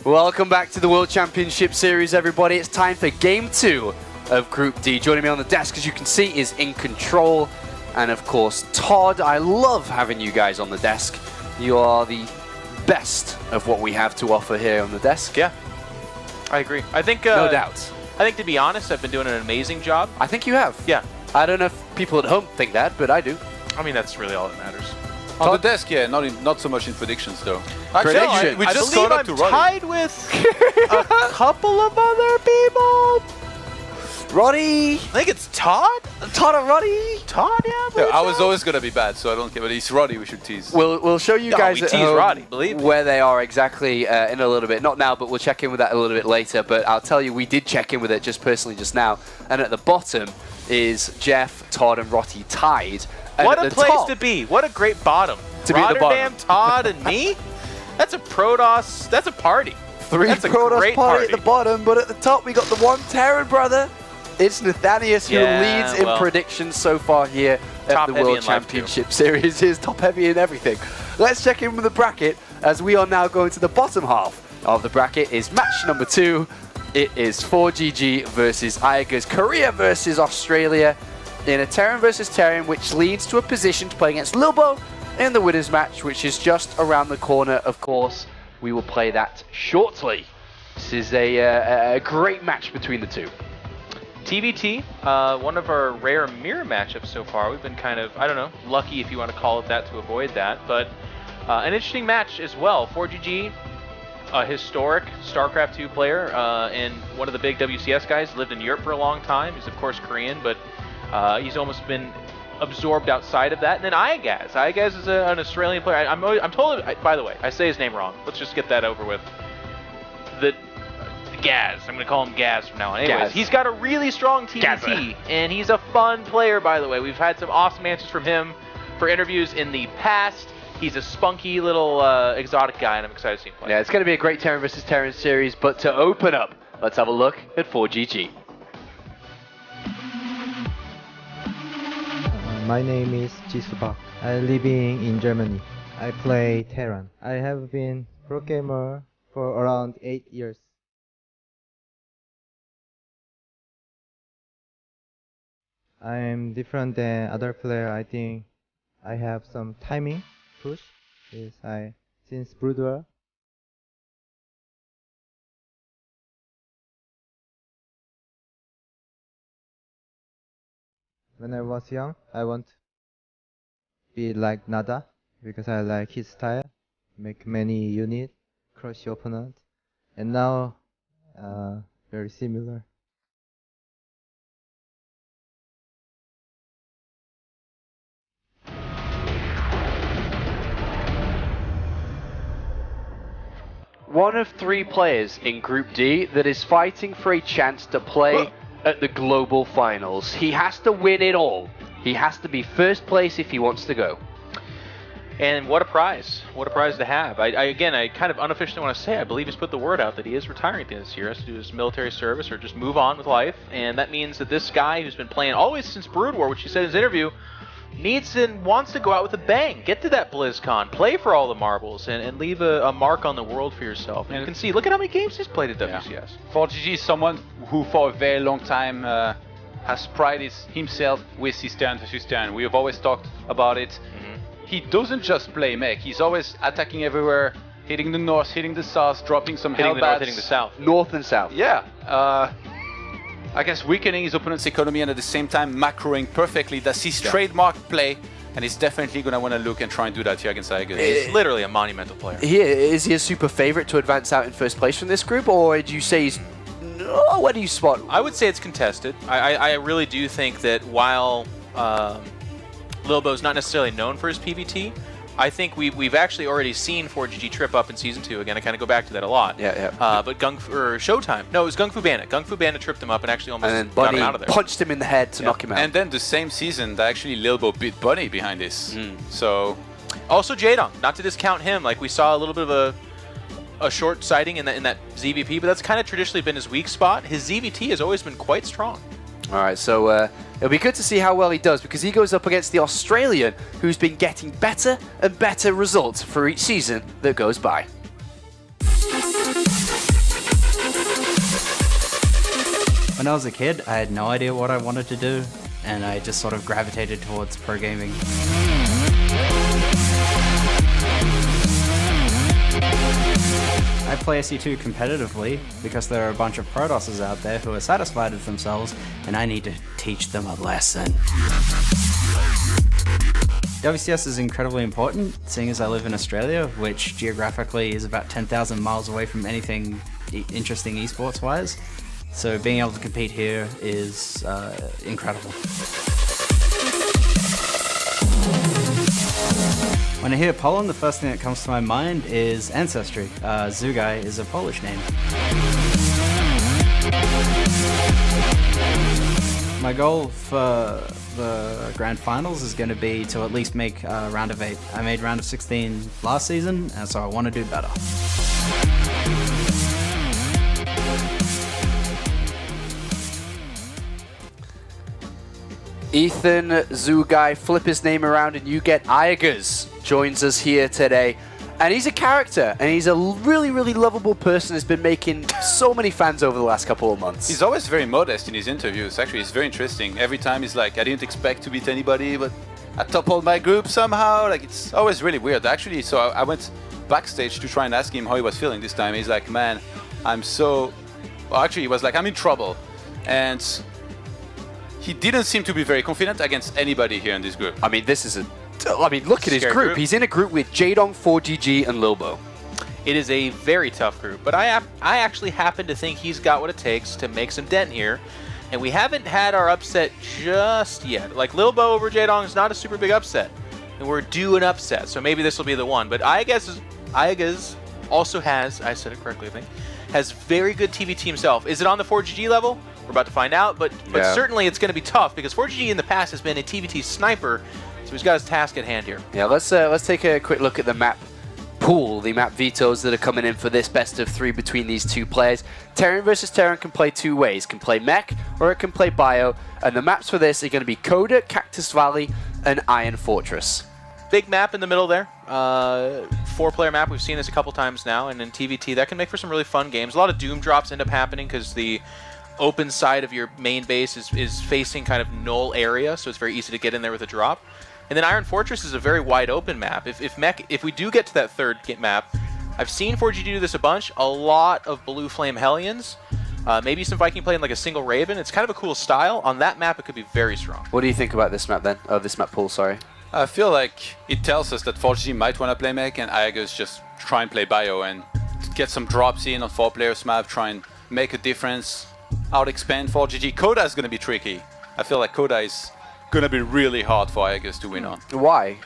Welcome back to the World Championship Series, everybody. It's time for Game 2 of Group D. Joining me on the desk, as you can see, is In Control. And of course, Todd. I love having you guys on the desk. You are the best of what we have to offer here on the desk. Yeah, I agree. I think no doubt. I think, to be honest, I've been doing an amazing job. I think you have. Yeah. I don't know if people at home think that, but I do. I mean, that's really all that matters. On the desk, yeah, not so much in predictions, though. Prediction. We I just believe caught I'm up to Roddy. tied with a couple of other people. Roddy! I think it's Todd. Todd and Roddy! Todd, yeah. Yeah, I was always going to be bad, so I don't care. But it's Roddy we should tease. We'll show you guys we at tease home Roddy, believe me. where they are exactly in a little bit. Not now, but we'll check in with that a little bit later. But I'll tell you, we did check in with it just personally just now. And at the bottom is Jeff, Todd, and Roddy tied. And What at a the place top, to be. What a great bottom. To be at the Rotterdam, bottom. Todd, and me? That's a Protoss. That's a party. Three That's a Protoss great party party. at the bottom, but at the top we got the one Terran brother. It's Nathanius who Yeah, leads in well, predictions so far here at top the heavy World in life, Championship Series. Is top heavy in everything. Let's check in with the bracket as we are now going to the bottom half of the bracket. Is match number 2. It is 4GG versus Aigers. Korea versus Australia in a Terran versus Terran, which leads to a position to play against Lilbo in the winners match, which is just around the corner. Of course, we will play that shortly. This is a great match between the two. TBT, one of our rare mirror matchups so far. We've been kind of, I don't know, lucky if you want to call it that to avoid that, but an interesting match as well. 4GG, a historic StarCraft 2 player, and one of the big WCS guys, lived in Europe for a long time. He's of course Korean, but he's almost been absorbed outside of that. And then Iagaz. Iagaz is an Australian player. I'm told, by the way, I say his name wrong. Let's just get that over with. The Gaz. I'm going to call him Gaz from now on. Anyways, Gaz. he's got a really strong TBT, and he's a fun player, by the way. We've had some awesome answers from him for interviews in the past. He's a spunky little exotic guy, and I'm excited to see him play. Yeah, it's going to be a great Terran versus Terran series, but to open up, let's have a look at 4GG. My name is Jisoo Park. I'm living in Germany. I play Terran. I have been pro gamer for around 8 years. I'm different than other player. I think I have some timing push. Since Brood War. When I was young, I want to be like Nada because I like his style. Make many units, crush your opponent, and now very similar. One of 3 players in Group D that is fighting for a chance to play at the global finals. He has to win it all. He has to be first place if he wants to go. And what a prize. What a prize to have. I kind of unofficially want to say, I believe he's put the word out that he is retiring at the end of this year. He has to do his military service or just move on with life. And that means that this guy who's been playing always since Brood War, which he said in his interview, needs and wants to go out with a bang. Get to that BlizzCon. Play for all the marbles and leave a mark on the world for yourself. And you can see, look at how many games he's played at WCS. Yeah. 4GG is someone who for a very long time has prided himself with his Terran versus Terran. We have always talked about it. He doesn't just play mech, he's always attacking everywhere, hitting the north, hitting the south, dropping some Hitting the hellbats. north, hitting the south. North and south. Yeah. I guess weakening his opponent's economy and at the same time macroing perfectly. That's his trademark play, and he's definitely going to want to look and try and do that here against Aigers. He's literally a monumental player. Is he a super favorite to advance out in first place from this group, or do you say he's... Oh, where do you spot? I would say it's contested. I really do think that while Lilbo's not necessarily known for his PvT, I think we've actually already seen 4GG trip up in Season 2. Again, I kind of go back to that a lot. Yeah. But Showtime. No, it was Gung Fu Bandit. Gung Fu Bandit tripped him up and actually almost And then got Bunny him out of there. punched him in the head to knock him out. And then the same season, that actually Lilbo beat Bunny behind this. So, Also Jaedong, not to discount him. Like, we saw a little bit of a short sighting in that ZVP, but that's kind of traditionally been his weak spot. His ZVT has always been quite strong. All right, so it'll be good to see how well he does, because he goes up against the Australian, who's been getting better and better results for each season that goes by. When I was a kid, I had no idea what I wanted to do, and I just sort of gravitated towards pro gaming. I play SE2 competitively because there are a bunch of Protosses out there who are satisfied with themselves, and I need to teach them a lesson. WCS is incredibly important, seeing as I live in Australia, which geographically is about 10,000 miles away from anything interesting esports-wise. So being able to compete here is incredible. When I hear Poland, the first thing that comes to my mind is ancestry. Zugai is a Polish name. My goal for the grand finals is going to be to at least make round of 8. I made round of 16 last season, and so I want to do better. Ethan Zugai, flip his name around and you get Iagers, joins us here today. And he's a character, and he's a really, really lovable person who's been making so many fans over the last couple of months. He's always very modest in his interviews. Actually, it's very interesting. Every time he's like, I didn't expect to beat anybody, but I toppled my group somehow. Like, it's always really weird. Actually, so I went backstage to try and ask him how he was feeling this time. He's like, man, I'm so... Well, actually, he was like, I'm in trouble. And he didn't seem to be very confident against anybody here in this group. I mean, this is look at his group. He's in a group with Jaedong, 4GG, and Lilbo. It is a very tough group, but I actually happen to think he's got what it takes to make some dent here. And we haven't had our upset just yet. Like, Lilbo over Jaedong is not a super big upset. And we're due an upset, so maybe this will be the one. But Iagers also has, I said it correctly, I think, has very good TVT himself. Is it on the 4GG level? We're about to find out, but certainly it's going to be tough because 4GG in the past has been a TVT sniper, so he's got his task at hand here. Yeah, let's take a quick look at the map pool, the map vetoes that are coming in for this best of 3 between these two players. Terran versus Terran can play 2 ways. Can play mech or it can play bio, and the maps for this are going to be Coda, Cactus Valley, and Iron Fortress. Big map in the middle there. 4-player map. We've seen this a couple times now, and in TVT that can make for some really fun games. A lot of Doom drops end up happening because the open side of your main base is facing kind of null area, so it's very easy to get in there with a drop. And then Iron Fortress is a very wide open map. If we do get to that third map, I've seen 4GG do this a bunch. A lot of Blue Flame Hellions, maybe some Viking playing like a single Raven. It's kind of a cool style. On that map, it could be very strong. What do you think about this map then? Oh, this map pool, sorry. I feel like it tells us that 4GG might want to play mech and Iagers just try and play bio and get some drops in on 4-players map, try and make a difference, out-expand 4GG. Coda is going to be tricky. I feel like Coda is going to be really hard for Iagers to win on. Why?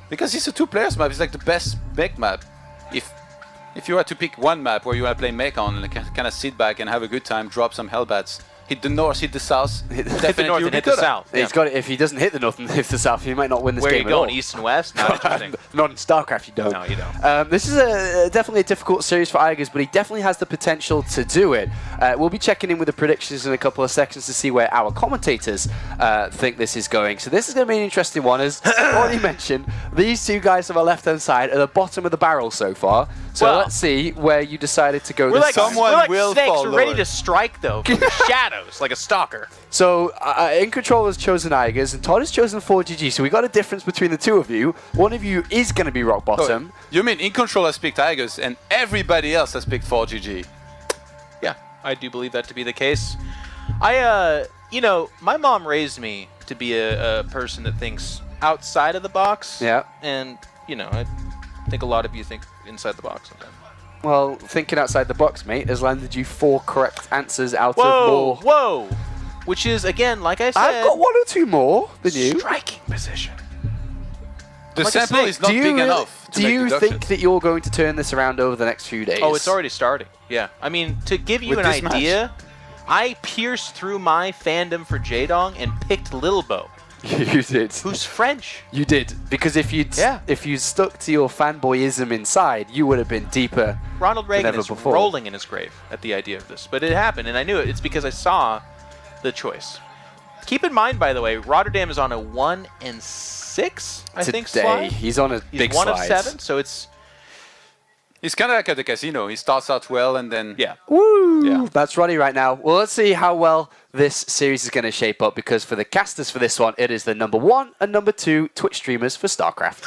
Because it's a 2-players map. It's like the best mech map. If you were to pick one map where you want to play mech on and kind of sit back and have a good time, drop some Hellbats, hit the north, hit the south, hit the north and hit the south. He's got it. If he doesn't hit the north and hit the south, he might not win this game. game Where are you going? all. East and west? Not interesting. Not in StarCraft, you don't. No, you don't. This is definitely a difficult series for Iagers, but he definitely has the potential to do it. We'll be checking in with the predictions in a couple of seconds to see where our commentators think this is going. So this is going to be an interesting one. As already mentioned, these two guys on the left-hand side are the bottom of the barrel so far. So let's see where you decided to go this time. We're like snakes. We're ready to strike, though, from the shadows, like a stalker. So, In Control has chosen Iagers, and Todd has chosen 4GG, so we got a difference between the two of you. One of you is going to be rock bottom. Oh, you mean In Control has picked Iagers, and everybody else has picked 4GG? Yeah, I do believe that to be the case. My mom raised me to be a person that thinks outside of the box. Yeah. And, I think a lot of you think inside the box sometimes. Well, thinking outside the box, mate, has landed you 4 correct answers out of more. Whoa! Which is, again, like I said... I've got 1 or 2 more than you. Striking position. The sample is not big enough to Do make you deductions. think that you're going to turn this around over the next few days? Oh, it's already starting. Yeah. I mean, to give you With an this idea, I pierced through my fandom for Jaedong and picked Lilbo, You did. who's French. You did. Because if you stuck to your fanboyism inside, you would have been deeper Ronald Reagan ever is before. rolling in his grave at the idea of this. But it happened, and I knew it. It's because I saw the choice. Keep in mind, by the way, Rotterdam is on a 1-6, I think, Today, slide. he's on a He's big 1 slide. of 7, so it's... He's kind of like at the casino. He starts out well and then... Yeah. Woo! Yeah. That's Ronnie right now. Well, let's see how well this series is going to shape up, because for the casters for this one, it is the #1 and #2 Twitch streamers for StarCraft.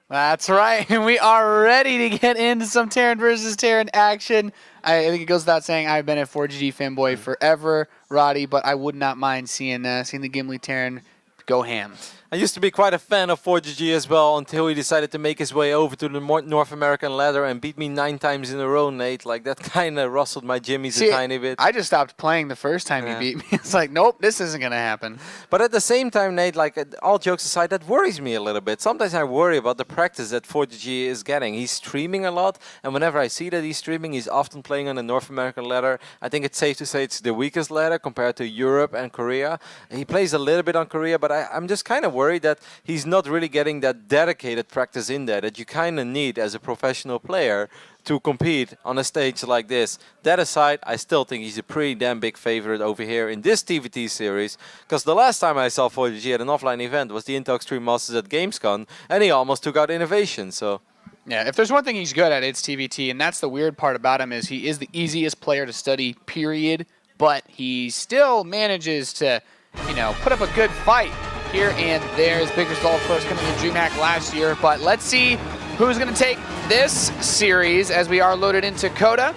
That's right. And we are ready to get into some Terran versus Terran action. I think it goes without saying I've been a 4GG fanboy forever, Roddy, but I would not mind seeing the Gimli Terran go ham. I used to be quite a fan of 4GG as well until he decided to make his way over to the North American ladder and beat me 9 times in a row, Nate. Like, that kind of rustled my jimmies a tiny bit. I just stopped playing the first time he beat me. It's like, nope, this isn't going to happen. But at the same time, Nate, like, all jokes aside, that worries me a little bit. Sometimes I worry about the practice that 4GG is getting. He's streaming a lot, and whenever I see that he's streaming, he's often playing on the North American ladder. I think it's safe to say it's the weakest ladder compared to Europe and Korea. He plays a little bit on Korea, but I'm just kind of worried that he's not really getting that dedicated practice in there that you kind of need as a professional player to compete on a stage like this. That aside, I still think he's a pretty damn big favorite over here in this TVT series, because the last time I saw 4GG at an offline event was the Intel Extreme Masters at Gamescom, and he almost took out Innovation, so... Yeah, if there's one thing he's good at, it's TVT, and that's the weird part about him, is he is the easiest player to study, period, but he still manages to, you know, put up a good fight here and there. His big result, of course, coming in DreamHack last year. But let's see who's going to take this series as we are loaded into Coda.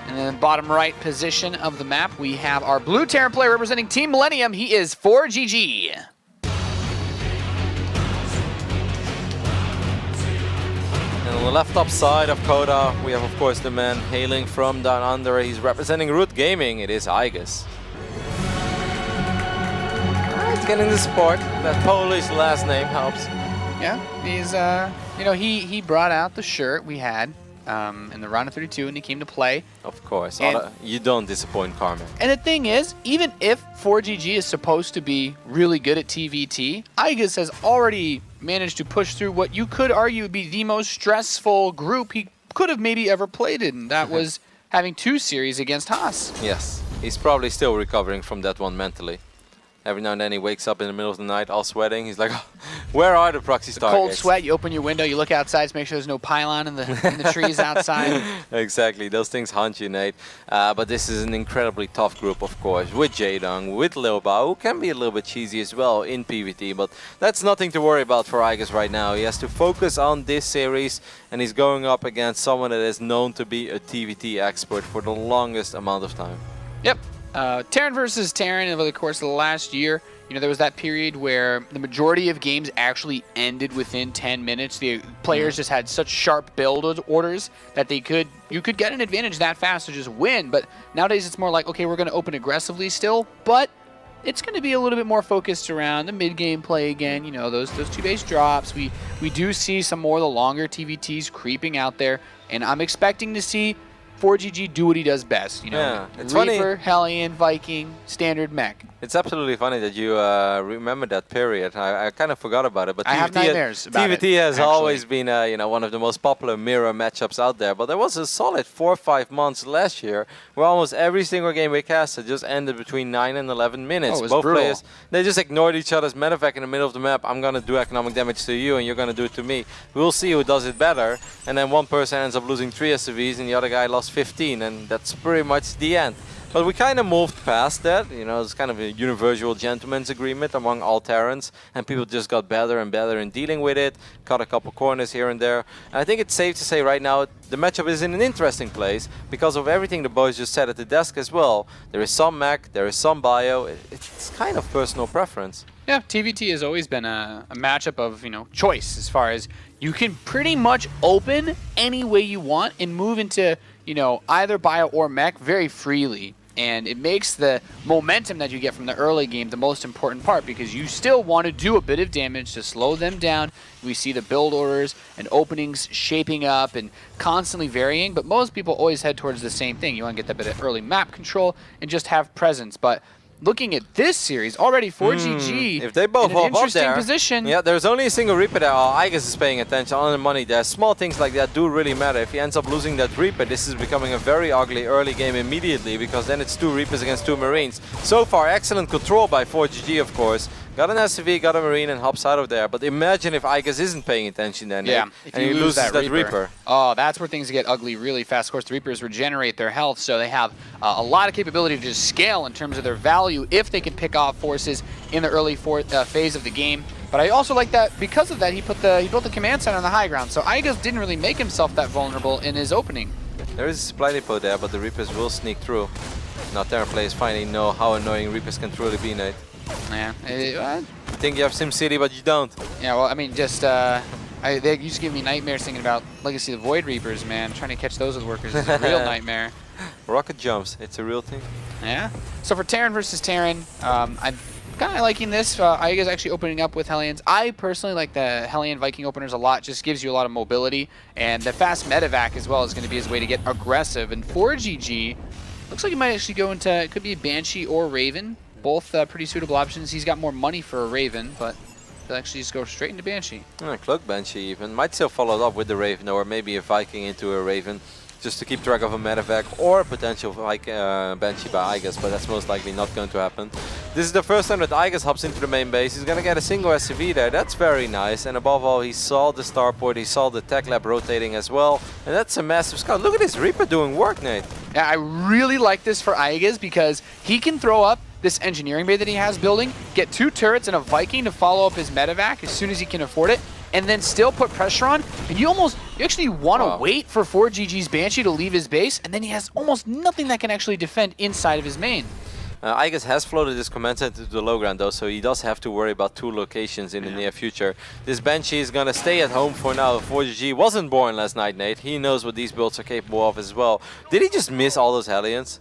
And in the bottom right position of the map, we have our blue Terran player representing Team Millennium. He is 4GG. And on the left top side of Coda, we have, of course, the man hailing from down under. He's representing Root Gaming. It is Aigis. He's getting the support. That Polish last name helps. Yeah, he's, you know, he brought out the shirt we had in the round of 32 and he came to play. Of course. And you don't disappoint Carmen. And the thing is, even if 4GG is supposed to be really good at TVT, Aigis has already managed to push through what you could argue would be the most stressful group he could have maybe ever played in. That was having 2 series against Haas. Yes. He's probably still recovering from that one mentally. Every now and then he wakes up in the middle of the night all sweating. He's like, oh, where are the proxy stargates? Cold sweat, you open your window, you look outside to make sure there's no pylon in the trees outside. Exactly, those things haunt you, Nate. But this is an incredibly tough group, of course, with Jaedong, with Lil Bao, who can be a little bit cheesy as well in PvT, but that's nothing to worry about for Aigis right now. He has to focus on this series, and he's going up against someone that is known to be a TvT expert for the longest amount of time. Yep. Terran versus Terran over the course of the last year, you know, there was that period where the majority of games actually ended within 10 minutes. The players just had such sharp build orders that you could get an advantage that fast to just win. But nowadays it's more like, okay, we're going to open aggressively still, but it's going to be a little bit more focused around the mid-game play again. You know, those 2 base drops. We do see some more of the longer TVTs creeping out there, and I'm expecting to see 4GG do what he does best, you know. Yeah, it's Reaper, funny. Hellion, Viking, standard mech. It's absolutely funny that you remember that period. I kind of forgot about it, but I have nightmares about TVT it, has actually. always been you know, one of the most popular mirror matchups out there. But there was a solid 4 or 5 months last year where almost every single game we casted just ended between 9 and 11 minutes. Oh, it was Both brutal. players, they just ignored each other's medevac in the middle of the map. I'm gonna do economic damage to you, and you're gonna do it to me. We'll see who does it better. And then one person ends up losing 3 SCVs, and the other guy lost 15, and that's pretty much the end. But we kind of moved past that, you know, it's kind of a universal gentleman's agreement among all Terrans, and people just got better and better in dealing with it, cut a couple corners here and there. And I think it's safe to say right now the matchup is in an interesting place because of everything the boys just said at the desk as well. There is some mech, there is some bio, it's kind of personal preference. Yeah, TVT has always been a matchup of, you know, choice as far as you can pretty much open any way you want and move into, you know, either bio or mech very freely. And it makes the momentum that you get from the early game the most important part because you still want to do a bit of damage to slow them down. We see the build orders and openings shaping up and constantly varying, but most people always head towards the same thing. You want to get that bit of early map control and just have presence. But looking at this series, already 4GG if they both in an hop up interesting there, position. Yeah, there's only a single Reaper there. Oh, Aigis is paying attention on the money there. Small things like that do really matter. If he ends up losing that Reaper, this is becoming a very ugly early game immediately because then it's 2 Reapers against 2 Marines. So far, excellent control by 4GG, of course. Got an SCV, got a Marine, and hops out of there. But imagine if Igus isn't paying attention then, Yeah, Nate, and he loses that Reaper. Oh, that's where things get ugly really fast. Of course, the Reapers regenerate their health, so they have a lot of capability to just scale in terms of their value if they can pick off forces in the early phase of the game. But I also like that because of that, he built the command center on the high ground, so Igus didn't really make himself that vulnerable in his opening. There is a supply depot there, but the Reapers will sneak through. Now Terran players finally know how annoying Reapers can truly be, Nate. Yeah. You think you have SimCity, but you don't. Yeah, well, I mean, just, they used to give me nightmares thinking about Legacy of the Void Reapers, man. Trying to catch those with workers is a real nightmare. Rocket jumps, it's a real thing. Yeah. So for Terran versus Terran, I'm kind of liking this. Igus actually opening up with Hellions. I personally like the Hellion Viking openers a lot. Just gives you a lot of mobility. And the fast medevac as well is going to be his way to get aggressive. And 4GG, looks like he might actually go into, it could be Banshee or Raven. Both pretty suitable options. He's got more money for a Raven, but he'll actually just go straight into Banshee. Cloak Banshee even. Might still follow up with the Raven, or maybe a Viking into a Raven, just to keep track of a medevac or a potential Banshee by Igus, but that's most likely not going to happen. This is the first time that Igus hops into the main base. He's going to get a single SCV there. That's very nice. And above all, he saw the starport, he saw the tech lab rotating as well. And that's a massive scout. Look at this Reaper doing work, Nate. Yeah, I really like this for Igus because he can throw up this engineering bay that he has building, get 2 turrets and a Viking to follow up his medevac as soon as he can afford it, and then still put pressure on. And you actually want to wait for 4GG's Banshee to leave his base, and then he has almost nothing that can actually defend inside of his main. Igus has floated this command center to the low ground though, so he does have to worry about 2 locations in the near future. This Banshee is gonna stay at home for now. 4GG wasn't born last night, Nate. He knows what these builds are capable of as well. Did he just miss all those Hellions?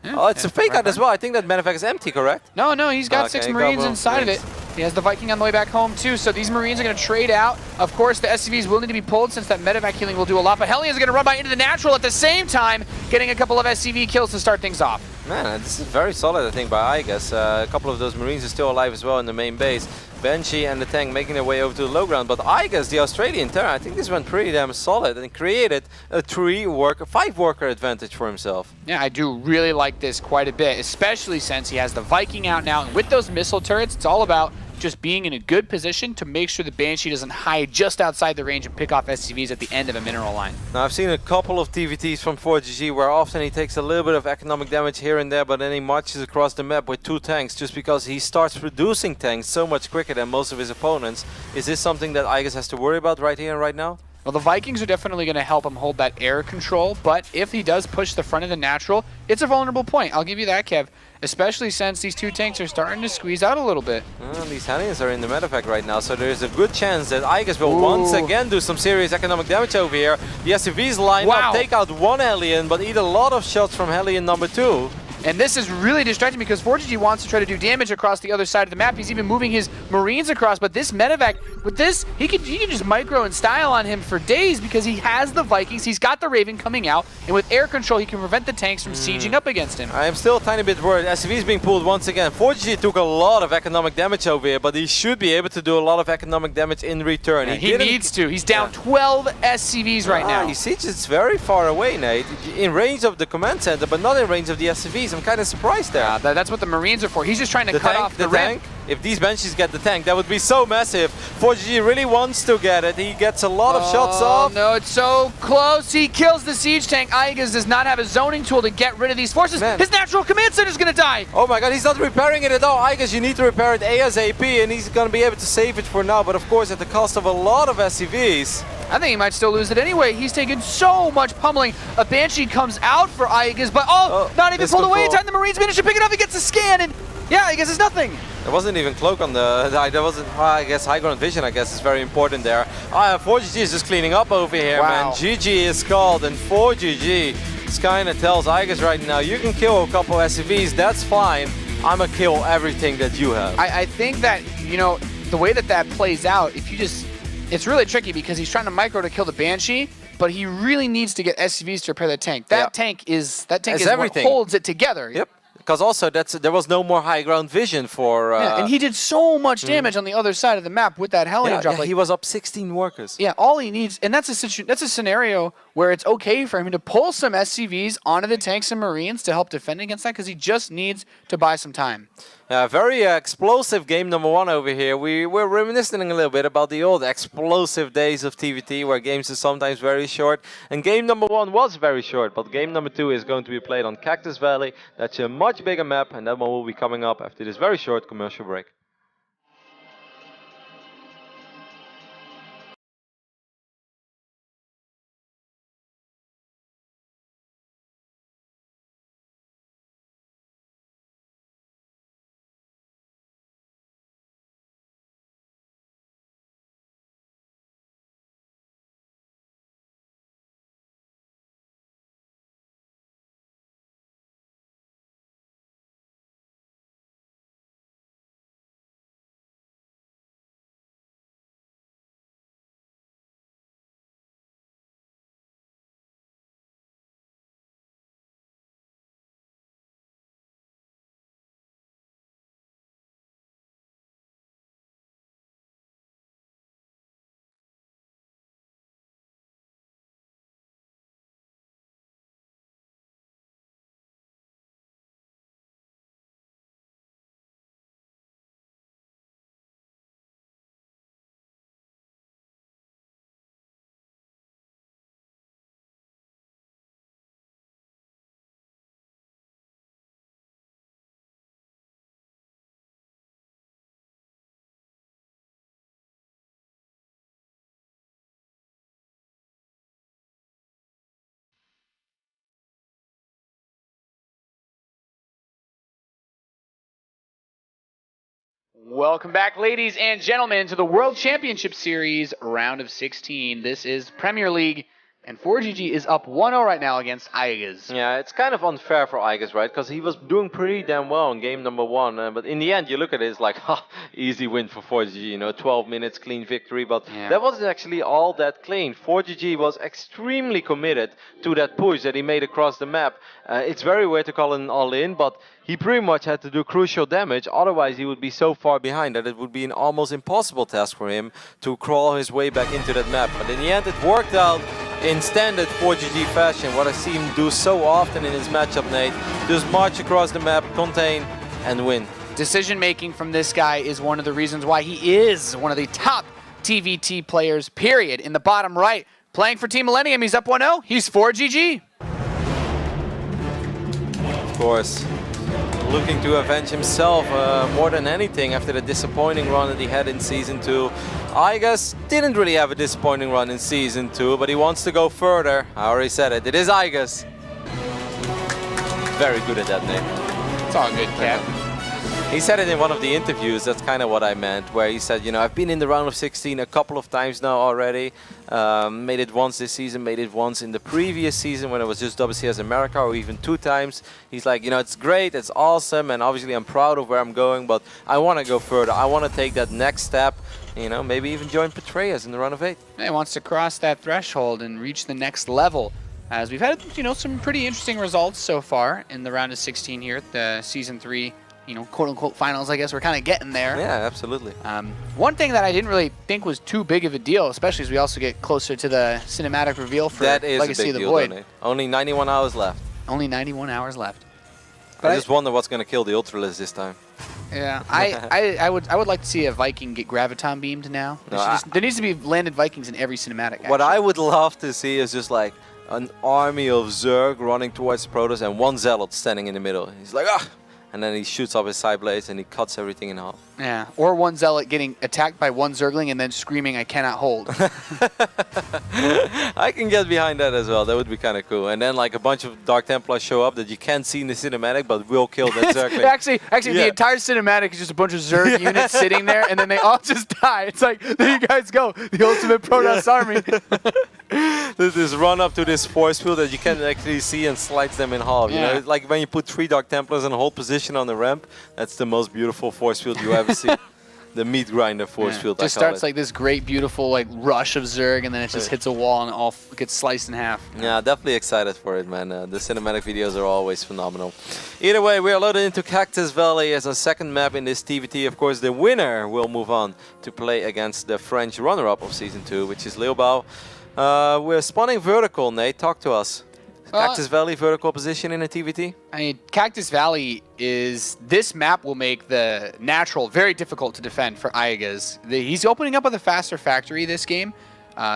Yeah, oh, it's a fake out as well. I think that medevac is empty, correct? No, he's got 6 Marines inside of it. He has the Viking on the way back home too, so these Marines are going to trade out. Of course, the SCVs will need to be pulled since that medevac healing will do a lot, but Hellions are going to run by into the natural at the same time, getting a couple of SCV kills to start things off. Man, this is very solid, I think, by Igus. A couple of those Marines are still alive as well in the main base. Banshee and the tank making their way over to the low ground, but Igus, the Australian Terran, I think this went pretty damn solid and created a 5-worker advantage for himself. Yeah, I do really like this quite a bit, especially since he has the Viking out now, and with those missile turrets, it's all about just being in a good position to make sure the Banshee doesn't hide just outside the range and pick off SCVs at the end of a mineral line. Now, I've seen a couple of TVTs from 4GG where often he takes a little bit of economic damage here and there, but then he marches across the map with 2 tanks just because he starts producing tanks so much quicker than most of his opponents. Is this something that Igus has to worry about right here and right now? Well, the Vikings are definitely going to help him hold that air control, but if he does push the front of the natural, it's a vulnerable point. I'll give you that, Kev. Especially since these 2 tanks are starting to squeeze out a little bit. These Hellions are in the medevac right now, so there's a good chance that Igus will once again do some serious economic damage over here. The SCVs line up, take out 1 Hellion, but eat a lot of shots from Hellion number 2. And this is really distracting because 4GG wants to try to do damage across the other side of the map. He's even moving his Marines across, but this medevac, with this, he can just micro and style on him for days because he has the Vikings, he's got the Raven coming out, and with air control, he can prevent the tanks from sieging up against him. I am still a tiny bit worried. SCV is being pulled once again. 4GG took a lot of economic damage over here, but he should be able to do a lot of economic damage in return. Yeah, he needs to. He's down 12 SCVs right now. He sieges very far away, Nate. In range of the command center, but not in range of the SCVs. I'm kind of surprised there. That's what the Marines are for. He's just trying to cut off the tank. If these Banshees get the tank, that would be so massive. 4GG really wants to get it. He gets a lot of shots off. No, it's so close. He kills the siege tank. Igus does not have a zoning tool to get rid of these forces. Man. His natural command center is going to die. Oh my god, he's not repairing it at all. Igus, you need to repair it ASAP, and he's going to be able to save it for now, but of course at the cost of a lot of SCVs. I think he might still lose it anyway. He's taken so much pummeling. A Banshee comes out for Igus, but not even pulled away in time. The Marines managed to pick it up. He gets a scan, and yeah, I guess it's nothing. There wasn't even cloak on there wasn't, I guess, high ground vision, I guess, is very important there. 4GG is just cleaning up over here, man. GG is called, and 4GG Skynet tells Igus right now, you can kill a couple SCVs, that's fine. I'ma kill everything that you have. I think that, you know, the way that plays out, if you just, it's really tricky because he's trying to micro to kill the Banshee, but he really needs to get SCVs to repair that tank. That tank is everything. What holds it together. Yep. Because also there was no more high ground vision for. Yeah, and he did so much damage on the other side of the map with that Hellion drop. Yeah, Like, he was up 16 workers. yeah, all he needs, and that's a scenario where it's okay for him to pull some SCVs onto the tanks and Marines to help defend against that, because he just needs to buy some time. Very explosive game number 1 over here. We were reminiscing a little bit about the old explosive days of TVT, where games are sometimes very short. And game number 1 was very short, but game number 2 is going to be played on Cactus Valley. That's a much bigger map, and that one will be coming up after this very short commercial break. Welcome back, ladies and gentlemen, to the World Championship Series round of 16. This is Premier League, and 4GG is up 1-0 right now against Aigaz. Yeah, it's kind of unfair for Aigaz, right? Because he was doing pretty damn well in game number 1. But in the end, you look at it, it's like, ha, easy win for 4GG. You know, 12 minutes, clean victory. But that wasn't actually all that clean. 4GG was extremely committed to that push that he made across the map. It's very weird to call it an all-in, but he pretty much had to do crucial damage. Otherwise, he would be so far behind that it would be an almost impossible task for him to crawl his way back into that map. But in the end, it worked out in standard 4GG fashion. What I see him do so often in his matchup, Nate, just march across the map, contain, and win. Decision making from this guy is one of the reasons why he is one of the top TVT players, period. In the bottom right, playing for Team Millennium, he's up 1-0. He's 4GG. Of course, looking to avenge himself more than anything after the disappointing run that he had in Season 2. Aigaz didn't really have a disappointing run in Season 2, but he wants to go further. I already said it. It is Aigaz. Very good at that name. It's all good, Cap. He said it in one of the interviews, that's kind of what I meant, where he said, you know, I've been in the round of 16 a couple of times now already. Made it once this season, made it once in the previous season when it was just WCS America, or even 2 times. He's like, you know, it's great, it's awesome, and obviously I'm proud of where I'm going, but I want to go further. I want to take that next step, you know, maybe even join Petraeus in the round of 8. He wants to cross that threshold and reach the next level. As we've had, you know, some pretty interesting results so far in the round of 16 here at the Season 3, you know, quote-unquote finals, I guess. We're kind of getting there. Yeah, absolutely. One thing that I didn't really think was too big of a deal, especially as we also get closer to the cinematic reveal for Legacy of the Void. Only 91 hours left. Only 91 hours left. But I just wonder what's going to kill the Ultralisk this time. Yeah, I would like to see a Viking get graviton beamed now. There needs to be landed Vikings in every cinematic. What I would love to see is just like an army of Zerg running towards Protoss and one Zealot standing in the middle. He's like, ah! And then he shoots off his side blades and he cuts everything in half. Yeah, or one Zealot getting attacked by one Zergling and then screaming, I cannot hold. I can get behind that as well. That would be kind of cool. And then like a bunch of Dark Templars show up that you can't see in the cinematic but will kill that Zergling. Actually, the entire cinematic is just a bunch of Zerg units sitting there and then they all just die. It's like, there you guys go, the ultimate Protoss army. There's this run up to this force field that you can't actually see and slides them in half. You know, it's like when you put 3 Dark Templars in a hold position on the ramp, that's the most beautiful force field you ever see. the meat grinder force field. Just starts like this great, beautiful like rush of Zerg, and then it just hits a wall and all gets sliced in half. Yeah, definitely excited for it, man. The cinematic videos are always phenomenal. Either way, we are loaded into Cactus Valley as a second map in this TVT. Of course, the winner will move on to play against the French runner-up of Season 2, which is Leobao. We're spawning vertical, Nate. Talk to us. Cactus Valley, vertical position in a TVT? I mean, Cactus Valley is... This map will make the natural very difficult to defend for Aigas. He's opening up with a faster factory this game,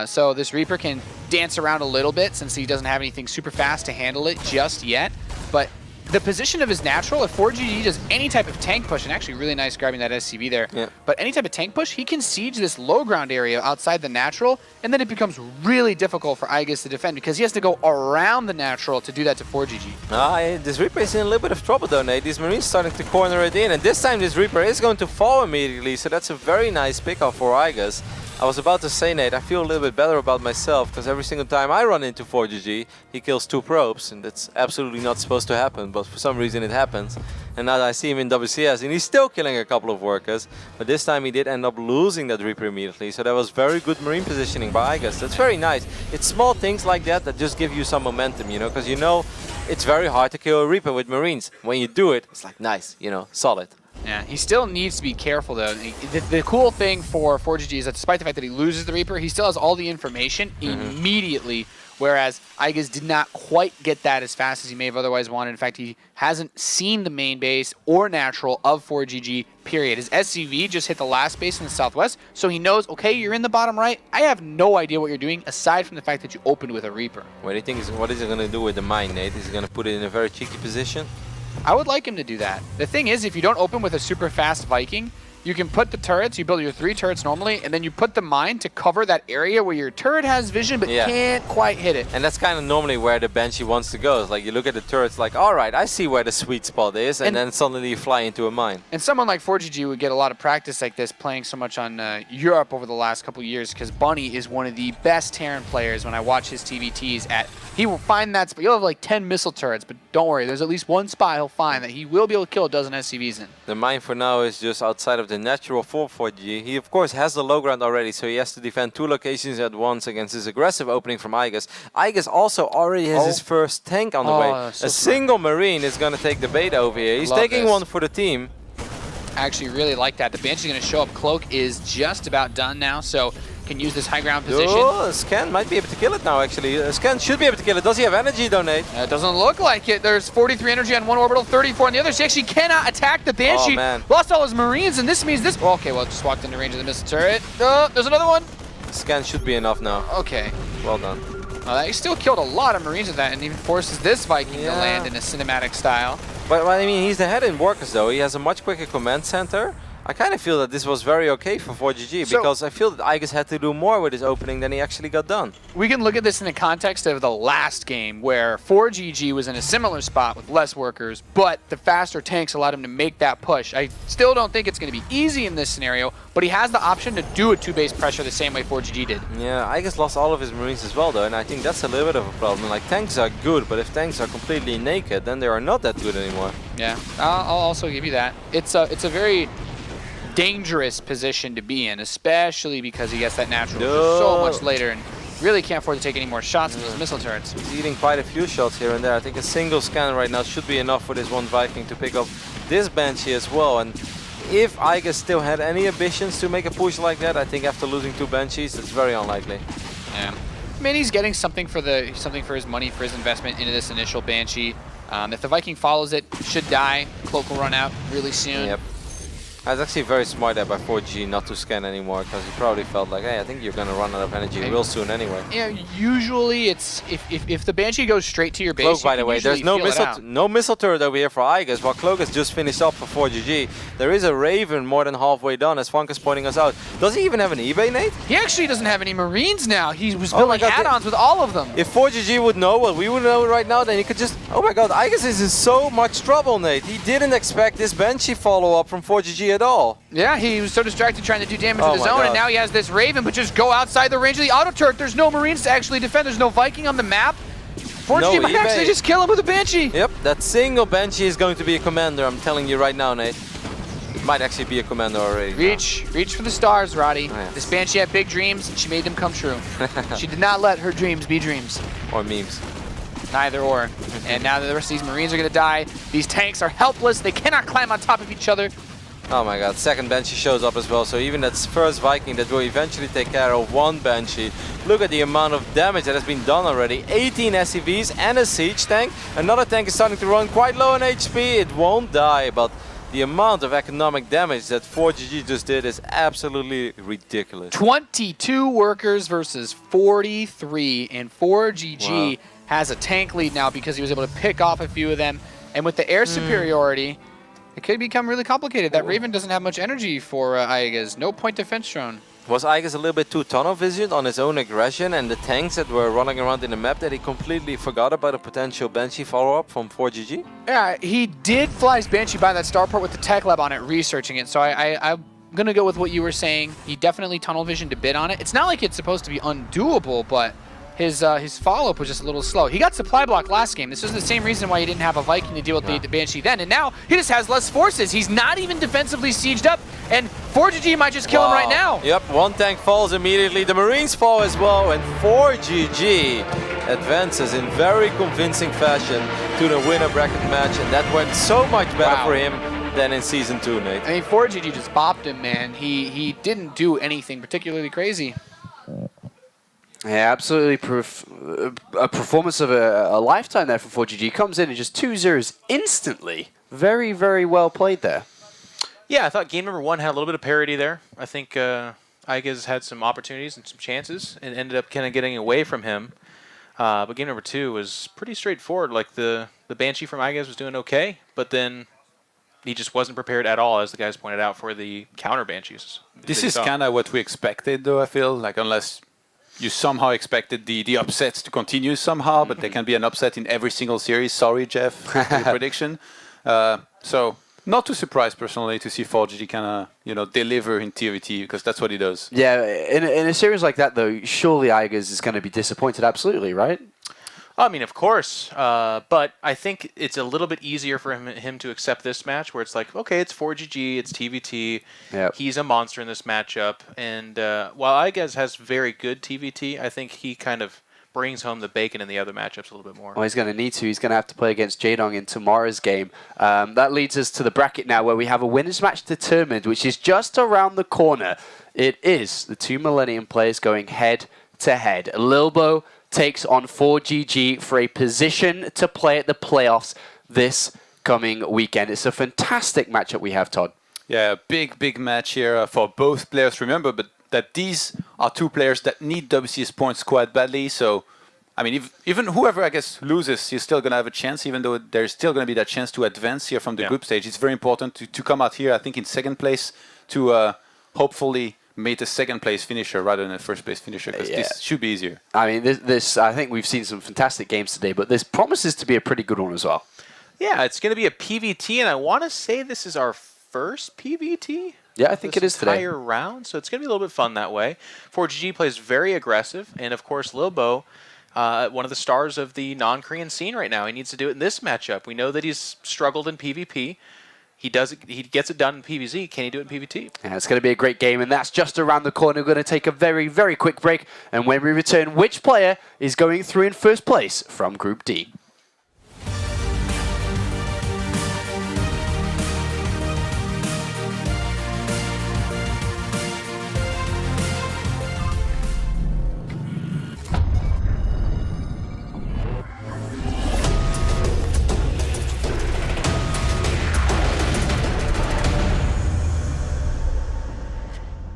so this Reaper can dance around a little bit since he doesn't have anything super fast to handle it just yet. But the position of his natural, if 4GG does any type of tank push, and actually really nice grabbing that SCV there, but any type of tank push, he can siege this low ground area outside the natural, and then it becomes really difficult for Aigas to defend because he has to go around the natural to do that to 4GG. This Reaper is in a little bit of trouble though, Nate. These Marines starting to corner it in, and this time this Reaper is going to fall immediately, so that's a very nice pickup for Aigas. I was about to say, Nate, I feel a little bit better about myself because every single time I run into 4GG, he kills 2 probes, and that's absolutely not supposed to happen, but for some reason it happens. And now I see him in WCS, and he's still killing a couple of workers, but this time he did end up losing that Reaper immediately, so that was very good Marine positioning by Aigas. That's very nice. It's small things like that that just give you some momentum, you know, because you know it's very hard to kill a Reaper with Marines. When you do it, it's like nice, you know, solid. Yeah, he still needs to be careful though. The cool thing for 4GG is that despite the fact that he loses the Reaper, he still has all the information immediately, whereas Aigas did not quite get that as fast as he may have otherwise wanted. In fact, he hasn't seen the main base or natural of 4GG, period. His SCV just hit the last base in the southwest, so he knows, okay, you're in the bottom right. I have no idea what you're doing aside from the fact that you opened with a Reaper. What do you think? What is he going to do with the mine, Nate? Is he going to put it in a very cheeky position? I would like him to do that. The thing is, if you don't open with a super fast Viking, you can put the turrets, you build your 3 turrets normally, and then you put the mine to cover that area where your turret has vision but can't quite hit it. And that's kind of normally where the Banshee wants to go. It's like you look at the turrets like, all right, I see where the sweet spot is, and then suddenly you fly into a mine. And someone like 4GG would get a lot of practice like this playing so much on Europe over the last couple of years because Bunny is one of the best Terran players. When I watch his TVTs, he will find that spot. He'll have like 10 missile turrets, but don't worry, there's at least one spot he'll find that he will be able to kill a dozen SCVs in. The mine for now is just outside of the natural 4GG. He of course has the low ground already, so he has to defend 2 locations at once against his aggressive opening from Aigas. Aigas also already has his first tank on the way. So a single Marine is going to take the bait over here. He's taking one for the team. I actually really like that. The Banshee's going to show up. Cloak is just about done now, so can use this high ground position. Oh, Scan might be able to kill it now, actually. Scan should be able to kill it. Does he have energy, though, Nate? It doesn't look like it. There's 43 energy on one orbital, 34 on the other. She actually cannot attack the Banshee. Oh, man. Lost all his Marines, and this means this... Well, okay, well, just walked into range of the missile turret. There's another one. Scan should be enough now. Okay. Well done. He still killed a lot of Marines with that, and even forces this Viking to land in a cinematic style. But I mean, he's the head in workers, though. He has a much quicker command center. I kind of feel that this was very okay for 4GG because I feel that Aigas had to do more with his opening than he actually got done. We can look at this in the context of the last game where 4GG was in a similar spot with less workers, but the faster tanks allowed him to make that push. I still don't think it's going to be easy in this scenario, but he has the option to do a 2-base pressure the same way 4GG did. Yeah, Aigas lost all of his Marines as well, though, and I think that's a little bit of a problem. Like, tanks are good, but if tanks are completely naked, then they are not that good anymore. Yeah, I'll also give you that. It's a very dangerous position to be in, especially because he gets that natural so much later and really can't afford to take any more shots with his missile turrets. He's eating quite a few shots here and there. I think a single scan right now should be enough for this one Viking to pick up this Banshee as well. And if Aigas still had any ambitions to make a push like that, I think after losing 2 Banshees, it's very unlikely. Yeah, I mean, he's getting something for his money, for his investment into this initial Banshee. If the Viking follows it, should die. Cloak will run out really soon. Yep. That's actually very smart there by 4G not to scan anymore because he probably felt like, hey, I think you're going to run out of energy real soon anyway. Yeah, usually it's if the Banshee goes straight to your base. Cloak, by the way, there's no missile turret over here for Aigas, while Cloak has just finished up for 4GG. There is a Raven more than halfway done, as Funk is pointing us out. Does he even have an eBay, Nate? He actually doesn't have any Marines now. He was building add-ons with all of them. If 4GG would know what we would know right now, then he could just... Oh my god, Aigas is in so much trouble, Nate. He didn't expect this Banshee follow-up from 4GG at all. Yeah, he was so distracted trying to do damage with his own, and now he has this Raven, but just go outside the range of the auto turret. There's no Marines to actually defend. There's no Viking on the map. 4G might actually just kill him with a Banshee. Yep, that single Banshee is going to be a commander, I'm telling you right now, Nate. Might actually be a commander already. Reach for the stars, Roddy. Oh, yeah. This Banshee had big dreams, and she made them come true. She did not let her dreams be dreams. Or memes. Neither or. And now the rest of these Marines are going to die. These tanks are helpless. They cannot climb on top of each other. Oh my god, second Banshee shows up as well, so even that first Viking that will eventually take care of one Banshee. Look at the amount of damage that has been done already. 18 SCVs and a siege tank. Another tank is starting to run quite low on HP. It won't die, but the amount of economic damage that 4GG just did is absolutely ridiculous. 22 workers versus 43, and 4GG has a tank lead now because he was able to pick off a few of them. And with the air superiority, it could become really complicated. That Raven doesn't have much energy for Aigaz. No point defense drone. Was Aigaz a little bit too tunnel visioned on his own aggression and the tanks that were running around in the map that he completely forgot about a potential Banshee follow-up from 4GG? Yeah, he did fly his Banshee by that starport with the tech lab on it, researching it. So I'm going to go with what you were saying. He definitely tunnel visioned a bit on it. It's not like it's supposed to be undoable, but his follow-up was just a little slow. He got supply block last game. This was the same reason why he didn't have a Viking to deal with the Banshee then. And now he just has less forces. He's not even defensively sieged up. And 4GG might just kill him right now. Yep, one tank falls immediately. The Marines fall as well. And 4GG advances in very convincing fashion to the winner bracket match. And that went so much better for him than in Season 2, Nate. I mean, 4GG just bopped him, man. He didn't do anything particularly crazy. Yeah, absolutely. A performance of a lifetime there for 4GG. Comes in and just 2-0s instantly. Very, very well played there. Yeah, I thought game number 1 had a little bit of parity there. I think Aigaz had some opportunities and some chances and ended up kind of getting away from him. But game number 2 was pretty straightforward. Like the Banshee from Aigaz was doing okay, but then he just wasn't prepared at all, as the guys pointed out, for the counter Banshees. This is kind of what we expected, though, I feel. Like, unless you somehow expected the upsets to continue somehow, but there can be an upset in every single series. Sorry, Jeff, for your prediction. So not too surprised, personally, to see 4GG kind of, deliver in TVT, because that's what he does. Yeah, in a series like that, though, surely Aigaz is going to be disappointed, absolutely, right? I mean, of course, but I think it's a little bit easier for him to accept this match, where it's like, okay, it's 4GG, it's TVT, he's a monster in this matchup, and while Aigaz has very good TVT, I think he kind of brings home the bacon in the other matchups a little bit more. Well, he's going to need to. He's going to have to play against Jaedong in tomorrow's game. That leads us to the bracket now, where we have a winners match determined, which is just around the corner. It is the two Millennium players going head-to-head. Lilbo takes on 4GG for a position to play at the playoffs this coming weekend. It's a fantastic matchup we have, Todd. Yeah, big match here for both players. Remember, but that these are two players that need WCS points quite badly. So, I mean, even whoever, I guess, loses, he's still going to have a chance, even though there's still going to be that chance to advance here from the group stage. It's very important to come out here, I think, in second place to hopefully made a second place finisher rather than a first place finisher, because this should be easier. I mean, this I think we've seen some fantastic games today, but this promises to be a pretty good one as well. Yeah, it's going to be a PVT, and I want to say this is our first PVT. Yeah, I think it is today. Entire round, so it's going to be a little bit fun that way. 4GG plays very aggressive, and of course, Lilbo, one of the stars of the non-Korean scene right now. He needs to do it in this matchup. We know that he's struggled in PvP. He gets it done in PvZ. Can he do it in PvT? Yeah, it's going to be a great game, and that's just around the corner. We're going to take a very, very quick break, and when we return, which player is going through in first place from Group D?